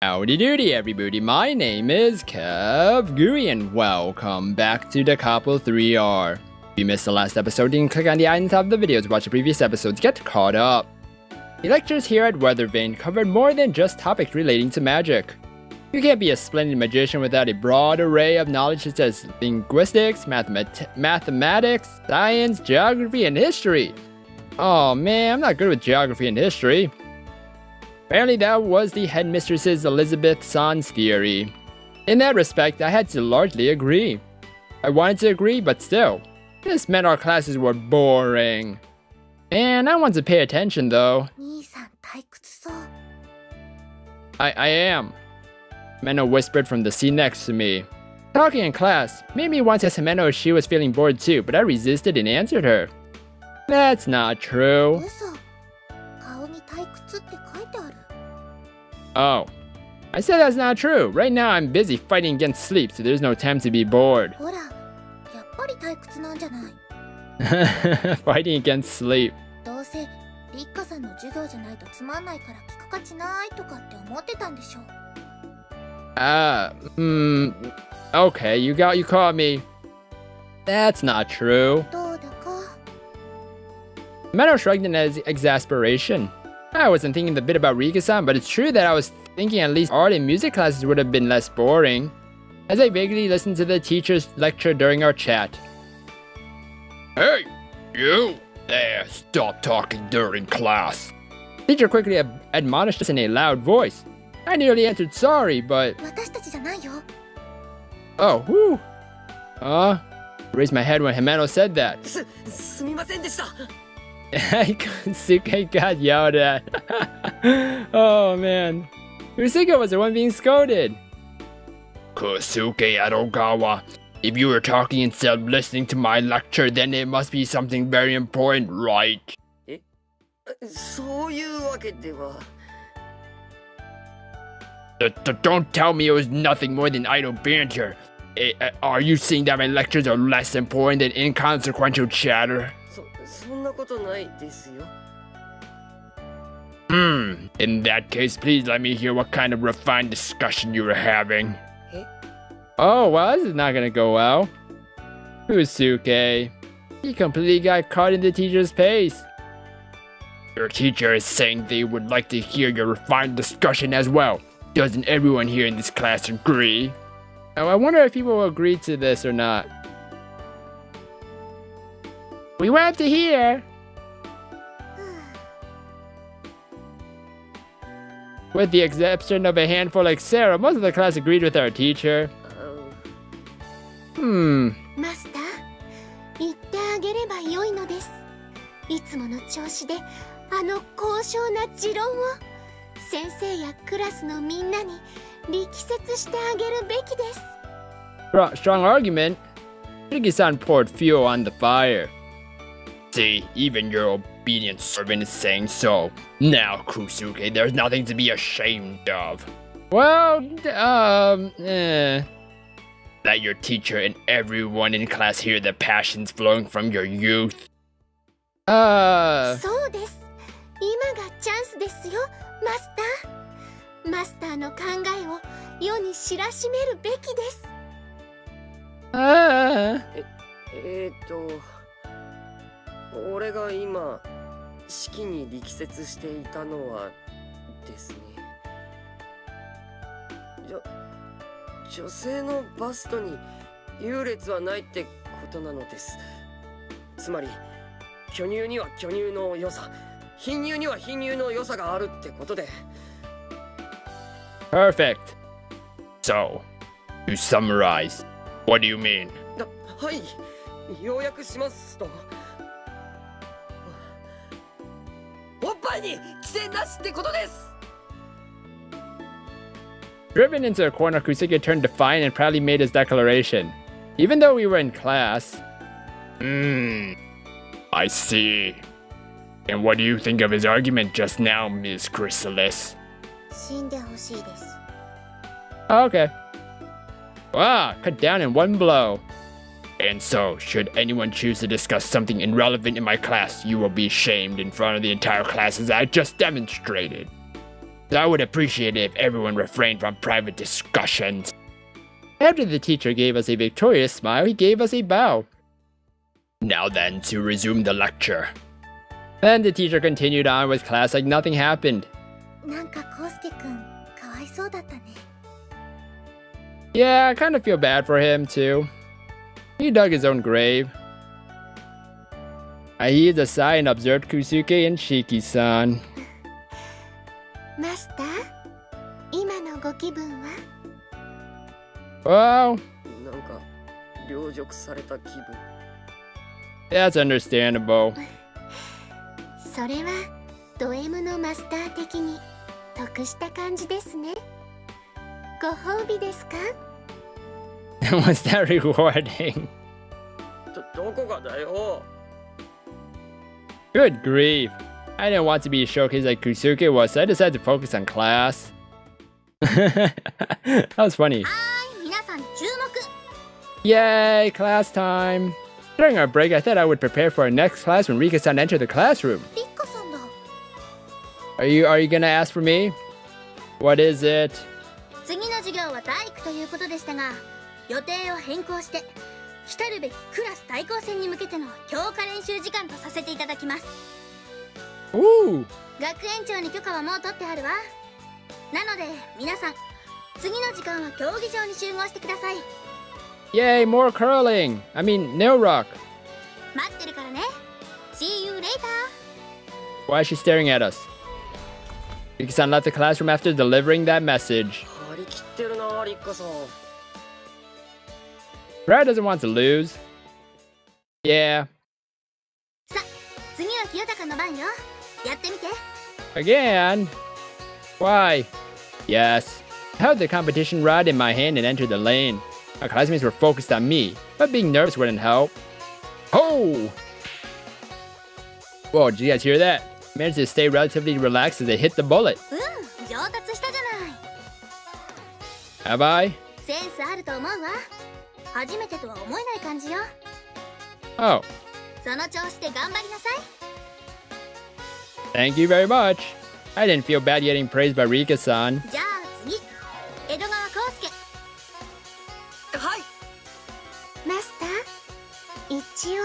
Howdy doody everybody, my name is KevGuuey and welcome back to the Capo 3R. If you missed the last episode, you can click on the icon top of the video to watch the previous episodes to get caught up. The lectures here at Weather Vane covered more than just topics relating to magic. You can't be a splendid magician without a broad array of knowledge such as linguistics, mathematics, science, geography, and history. Oh man, I'm not good with geography and history. Apparently that was the headmistress's Elizabeth San's theory. In that respect, I had to largely agree. I wanted to agree, but still, this meant our classes were boring. And I want to pay attention though. I am. Himeno whispered from the seat next to me. Talking in class made me want to ask Himeno if she was feeling bored too, but I resisted and answered her. That's not true. Oh, I said that's not true. Right now I'm busy fighting against sleep, so there's no time to be bored. Fighting against sleep. Okay, you caught me. That's not true. Himeno shrugged in his exasperation. I wasn't thinking the bit about Rika-san, but it's true that I was thinking at least art and music classes would have been less boring, as I vaguely listened to the teacher's lecture during our chat. Hey, you! There, stop talking during class. The teacher quickly admonished us in a loud voice. I nearly answered sorry, but... Oh, whew! Raised my head when Himeno said that. Kusuke got yelled at. Oh man. Kusuke was the one being scolded. Kusuke Arogawa, if you were talking instead of listening to my lecture, then it must be something very important, right? Don't tell me it was nothing more than idle banter. Are you saying that my lectures are less important than inconsequential chatter? In that case, please let me hear what kind of refined discussion you were having. Oh, well, this is not gonna go well. Kusuke, he completely got caught in the teacher's pace. Your teacher is saying they would like to hear your refined discussion as well. Doesn't everyone here in this class agree? Now, I wonder if people will agree to this or not. We want to hear. With the exception of a handful like Sarah, most of the class agreed with our teacher. Master, 言ってあげればよいのです。いつもの調子で高尚な持論を先生やクラスのみんなに力説してあげるべきです。Strong argument. Riki-san poured fuel on the fire. See, even your obedient servant is saying so. Now, Kusuke, there's nothing to be ashamed of. Well, Let your teacher and everyone in class hear the passions flowing from your youth. そうです。今がチャンスですよ、マスター。マスターの考えを世に知らしめるべきです。俺が今式に力説していたのはですね、女性のバストに優劣はないってことなのです。つまり巨乳には巨乳の良さ、貧乳には貧乳の良さがあるってことで。Perfect. So, to summarize, what do you mean? はい、要約しますと。おっぱいに規制なしってことです。 Driven into a corner, Kusuke turned defiant and proudly made his declaration. Even though we were in class. I see. And what do you think of his argument just now, Ms. Chrysalis? Okay. Wow, cut down in one blow. And so, should anyone choose to discuss something irrelevant in my class, you will be shamed in front of the entire class as I just demonstrated. I would appreciate it if everyone refrained from private discussions. After the teacher gave us a victorious smile, he gave us a bow. Now then, to resume the lecture. Then the teacher continued on with class like nothing happened. なんかコウスケくん、かわいそうだったね。 Yeah, I kind of feel bad for him too. He dug his own grave. I heaved a sigh and observed Kusuke and Shiki-san. マスター、今のご気分は？ Well, なんか凌辱された気分。 that's understandable. それはド M のマスター的に得した感じですね。ご褒美ですか？ Was that rewarding? どこがだよ。 Good grief. I didn't want to be showcased like Kusuke was, so I decided to focus on class. That was funny. はーい、皆さん注目。 Yay, class time. During our break, I thought I would prepare for our next class when Rika-san entered the classroom. リッコさんだ。 Are you gonna ask for me? What is it? 次の授業は体育ということでしたが、予定を変更して来るべきクラス対抗戦に向けての強化練習時間とさせていただきます。 Ooh. 学園長に許可はもう取ってあるわ。なので皆さん、次の時間は競技場に集合してください。 Yay, more curling. I mean, GNILRUC. 待ってるからね。See you later. Why is she staring at us? Rika-san left the classroom after delivering that message. 張り切ってるな、リッカさん。 Brad doesn't want to lose. Yeah. さ、次は清高の番よ。やってみて。 Again? Why? Yes. I held the competition rod in my hand and entered the lane. My classmates were focused on me, but being nervous wouldn't help. Oh! Whoa, did you guys hear that? I managed to stay relatively relaxed as I hit the bullet. 上達したじゃない。 Have I? センスあると思うわ。初めてとは思えない感じよ。 Oh, その調子で頑張りなさい。 thank you very much. I didn't feel bad getting praised by Rika-san. じゃあ次、江戸川康介。はい。マスター、一応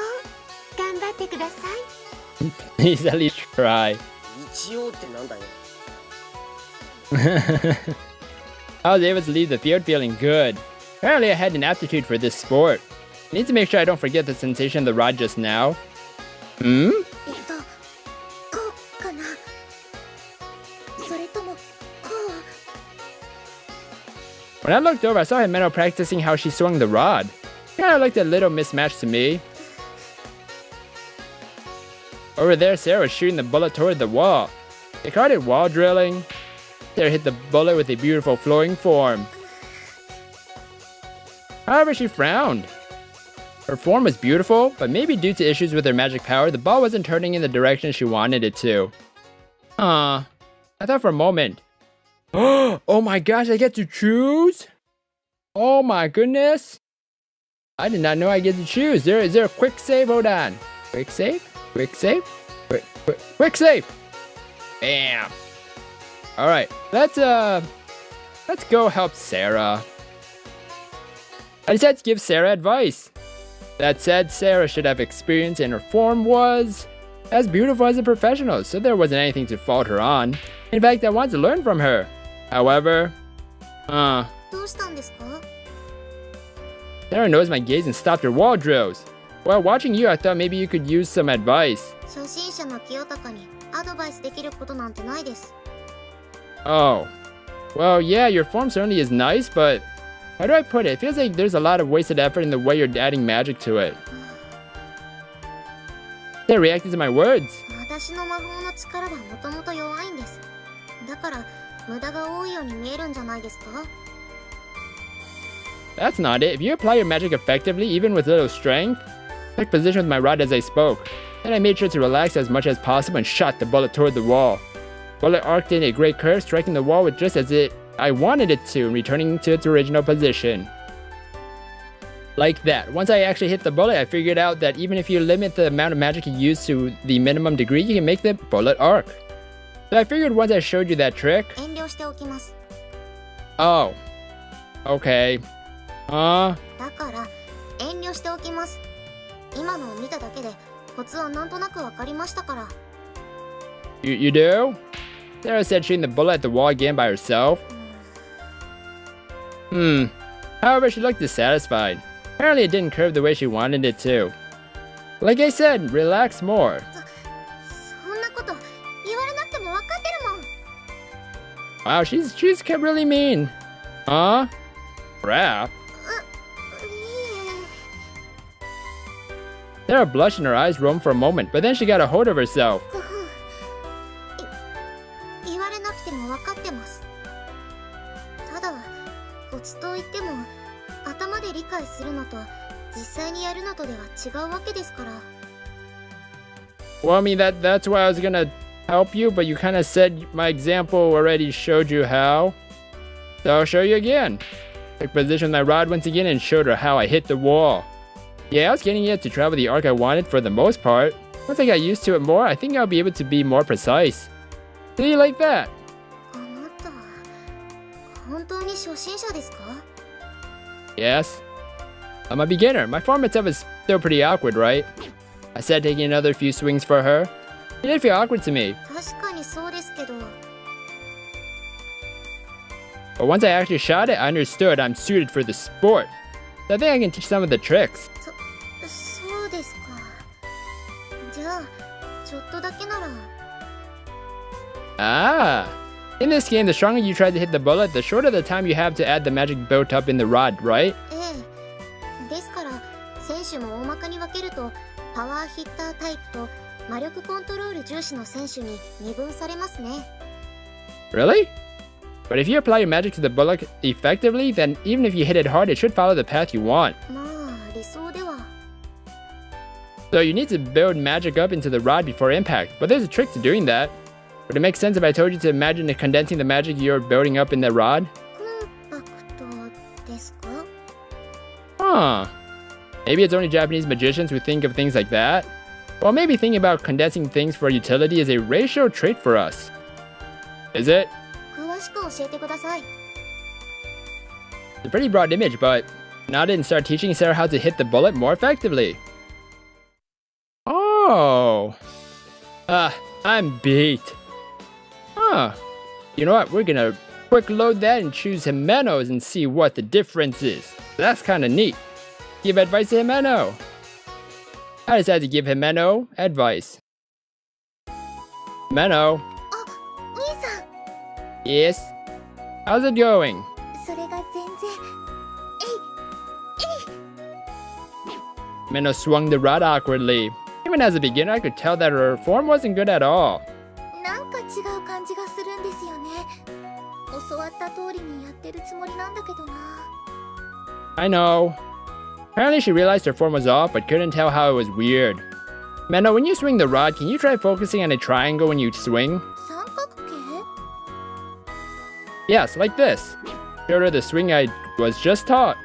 頑張ってください。 Please at least try. 一応ってなんだよ。 I was able to leave the field feeling good. Apparently I had an aptitude for this sport. I need to make sure I don't forget the sensation of the rod just now. Hmm? こうかな。それともこう。 When I looked over, I saw Himeno practicing how she swung the rod. Kinda looked a little mismatched to me. Over there, Sarah was shooting the bullet toward the wall. They called it wall drilling. Sarah hit the bullet with a beautiful flowing form. However, she frowned. Her form was beautiful, but maybe due to issues with her magic power, the ball wasn't turning in the direction she wanted it to. I thought for a moment. Oh my gosh, I get to choose? Oh my goodness. I did not know I get to choose. Is there a quick save? Hold on. Quick save? Quick save? Quick save! Bam! Alright, let's go help Sarah. I decided to give Sarah advice. That said, Sarah should have experience and her form was as beautiful as a professional, so there wasn't anything to fault her on. In fact, I wanted to learn from her. However, どうしたんですか？ Sarah noticed my gaze and stopped her wall drills. While watching you, I thought maybe you could use some advice. 初心者の清高にアドバイスできることなんてないです。 Oh. Well, yeah, your form certainly is nice, but how do I put it? It feels like there's a lot of wasted effort in the way you're adding magic to it. They reacted to my words. 私の魔法の力はもともと弱いんです。だから無駄が多いように見えるんじゃないですか？ That's not it. If you apply your magic effectively, even with little strength, I took position with my rod as I spoke. Then I made sure to relax as much as possible and shot the bullet toward the wall. Bullet arced in a great curve, striking the wall with just as I wanted it to, and returning to its original position. Like that. Once I actually hit the bullet, I figured out that even if you limit the amount of magic you use to the minimum degree, you can make the bullet arc. So I figured once I showed you that trick, 慮しておきます。 Oh. Okay. だから遠慮しておきます。今のを見ただけでコツはなんとなくわかりましたから。 You do? Sarah said shooting the bullet at the wall again by herself. However, she looked dissatisfied. Apparently it didn't curve the way she wanted it to. Like I said, relax more. そんなこと言われなくてもわかってるもん。 Wow, she's really mean. Huh? Crap. Sarah blushed and her eyes roamed for a moment, but then she got a hold of herself. 言われなくてもわかってます。ただコツといっても頭で理解するのと実際にやるのとでは違うわけですから。 Well, I mean, that's why I was gonna help you, but you kind of said my example already showed you how. So I'll show you again. Took position with my rod once again and showed her how I hit the wall. Yeah, I was getting it to travel the arc I wanted for the most part. Once I got used to it more, I think I'll be able to be more precise. See, like that. あなた本当に初心者ですか? Yes. I'm a beginner. My form itself is still pretty awkward, right? I said, taking another few swings for her. It did feel awkward to me. 確かにそうですけど。 But once I actually shot it, I understood I'm suited for the sport. So I think I can teach some of the tricks. そうですか。じゃあちょっとだけなら。 Ah. In this game, the stronger you try to hit the bullet, the shorter the time you have to add the magic built up in the rod, right? ですから選手も大まかに分けるとパワーヒッタータイプと魔力コントロール重視の選手に二分されますね。 Really? But if you apply your magic to the bullet effectively, then even if you hit it hard, it should follow the path you want. まあ理想では。 So you need to build magic up into the rod before impact, but there's a trick to doing that. Would it make sense if I told you to imagine condensing the magic you're building up in the rod? コンパクトですか? Huh. Maybe it's only Japanese magicians who think of things like that? Well, maybe thinking about condensing things for utility is a racial trait for us. Is it? 詳しく教えてください。 It's a pretty broad image, but now I didn't start teaching Sarah how to hit the bullet more effectively. Oh. I'm beat. Huh. You know what? We're gonna quick load that and choose Himeno's and see what the difference is. That's kinda neat. Give advice to Himeno. I decided to give Himeno advice. Himeno. あ、兄さん。 Yes? How's it going? それが全然。Himeno swung the rod awkwardly. Even as a beginner, I could tell that her form wasn't good at all. なんか違う感じがするんですよね。教わった通りにやってるつもりなんだけどな。 I know. Apparently she realized her form was off, but couldn't tell how it was weird. Himeno, when you swing the rod, can you try focusing on a triangle when you swing? 三角形? Yes, like this. Showed her the swing I was just taught.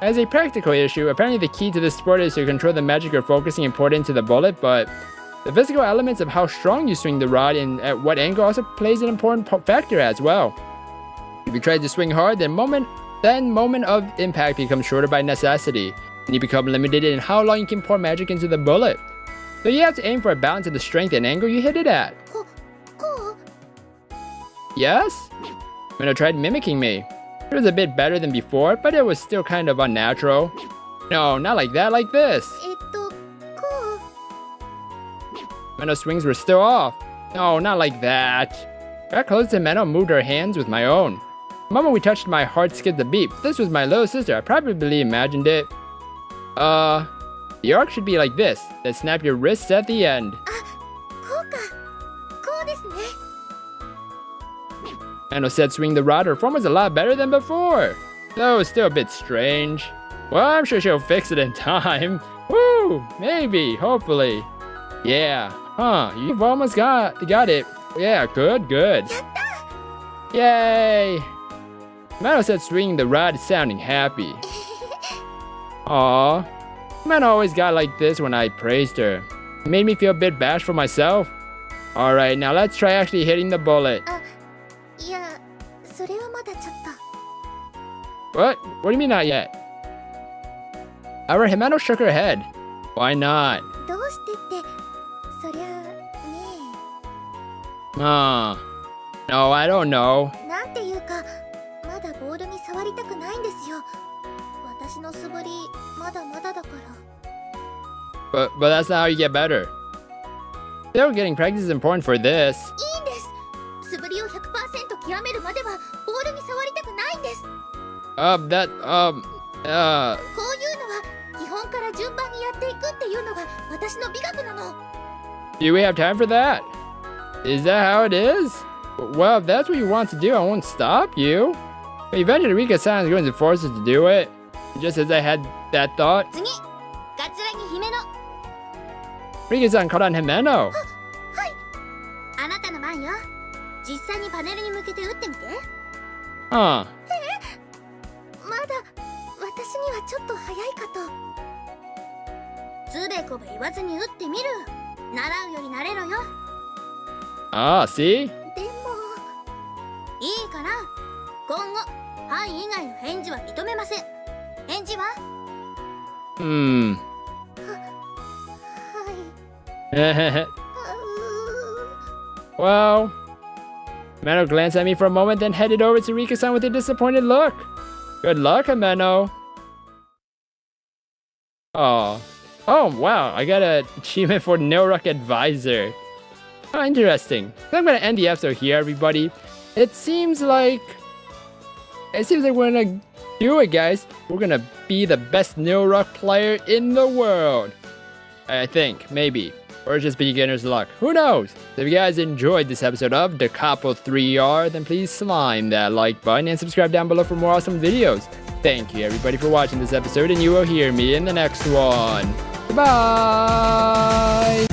As a practical issue, apparently the key to this sport is to control the magic you're focusing and pour it into the bullet, but the physical elements of how strong you swing the rod and at what angle also plays an important factor as well. If you try to swing hard, then moment of impact becomes shorter by necessity, and you become limited in how long you can pour magic into the bullet. So you have to aim for a balance of the strength and angle you hit it at. Yes? Himeno tried mimicking me. It was a bit better than before, but it was still kind of unnatural. No, not like that, like this. Himeno's swings were still off. No, not like that. Got close to Himeno and moved her hands with my own. The moment we touched, my heart skipped a beat. This was my little sister. I probably imagined it. The arc should be like this. Then snap your wrists at the end. Himeno said swing the rod. Her form was a lot better than before. Though it's still a bit strange. Well, I'm sure she'll fix it in time. Woo! Maybe. Hopefully. Yeah. Huh. You've almost got it. Yeah, good. Yay! Himeno said swinging the rod is sounding happy. Aww. Himeno always got like this when I praised her. It made me feel a bit bashful myself. Alright, now let's try actually hitting the bullet. What? What do you mean not yet? Our Himeno shook her head. Why not? どうしてってそりゃね No, I don't know. えなんていうかまだボールに触りたくないんですよ私の素振りまだまだだから But that's not how you get better. Still getting practice is important for this. いいんです素振りを 100% 極めるまではボールに触りたくないんです こういうのは基本から順番にやっていくっていうのが私の美学なの Do we have time for that? Is that how it is? Well, if that's what you want to do, I won't stop you. But eventually, Rika-san is going to force us to do it. Just as I had that thought. 次桂木姫野 Rika-san called on Himeno. はいあなたの番よ実際にパネルに向けて打ってみて Huh. まだ私にはちょっと早いかとつべこべ言わずに打ってみる習うより慣れろよ Ah, see? でもいいから今後はい以外の返事は認めません返事は Hmm. はい Well, Himeno glanced at me for a moment, then headed over to Rika-san with a disappointed look. Good luck, Himeno. Oh. Oh, wow. I got an achievement for GNILRUC Advisor. Oh, interesting. So I'm going to end the episode here, everybody. It seems like we're going to do it, guys. We're going to be the best GNILRUC player in the world. I think. Maybe. Or just beginner's luck. Who knows? So if you guys enjoyed this episode of the Capo 3R, then please slime that like button and subscribe down below for more awesome videos. Thank you everybody for watching this episode, and you will hear me in the next one. Goodbye!